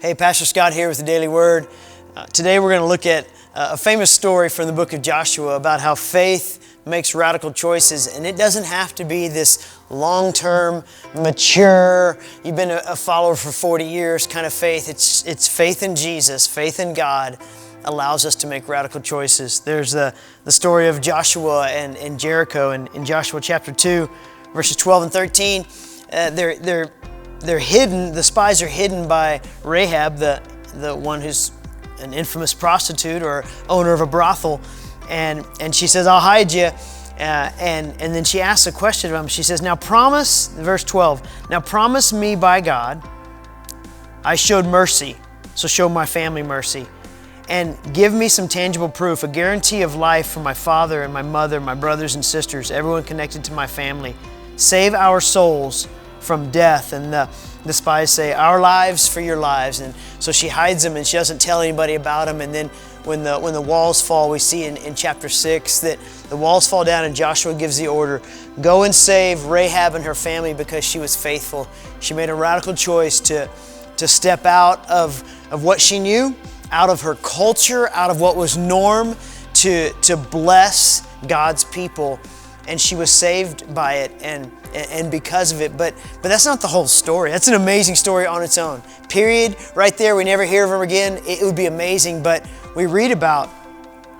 Hey, Pastor Scott here with the Daily Word. Today we're going to look at a famous story from the book of Joshua about how faith makes radical choices. And it doesn't have to be this long-term, mature, you've been a follower for 40 years kind of faith. It's faith in Jesus, faith in God allows us to make radical choices. There's the story of Joshua and Jericho in Joshua chapter 2, verses 12 and 13. They're hidden, the spies are hidden by Rahab, the one who's an infamous prostitute or owner of a brothel. And she says, I'll hide you. And then she asks a question of him. She says, now promise, verse 12, now promise me by God, I showed mercy, so show my family mercy. And give me some tangible proof, a guarantee of life for my father and my mother, my brothers and sisters, everyone connected to my family. Save our souls from death. And the spies say, our lives for your lives. And so she hides them and she doesn't tell anybody about them. And then when the walls fall, we see in chapter 6 that the walls fall down and Joshua gives the order, go and save Rahab and her family because she was faithful. She made a radical choice to step out of what she knew, out of her culture, out of what was norm, to bless God's people. And she was saved by it and because of it. But that's not the whole story. That's an amazing story on its own. Period. Right there. We never hear of her again. It would be amazing. But we read about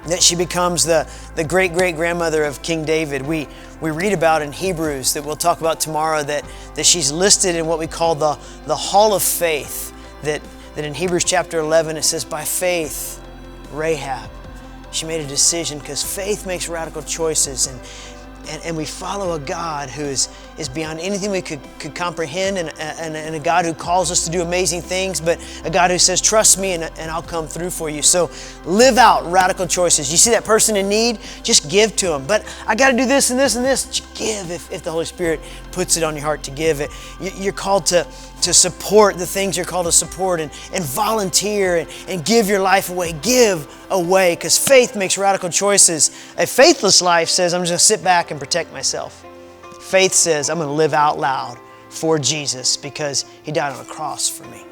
that she becomes the great-great-grandmother of King David. We read about in Hebrews that we'll talk about tomorrow that she's listed in what we call the Hall of Faith. That in Hebrews chapter 11 it says, by faith, Rahab. She made a decision because faith makes radical choices. And we follow a God who is beyond anything we could comprehend and a God who calls us to do amazing things, but a God who says, trust me and I'll come through for you. So live out radical choices. You see that person in need, just give to them. But I got to do this and this and this. Just give if the Holy Spirit puts it on your heart to give it. You're called to support the things you're called to support and volunteer and give your life away. Give away because faith makes radical choices. A faithless life says, I'm just going to sit back and protect myself. Faith says, I'm going to live out loud for Jesus because He died on a cross for me.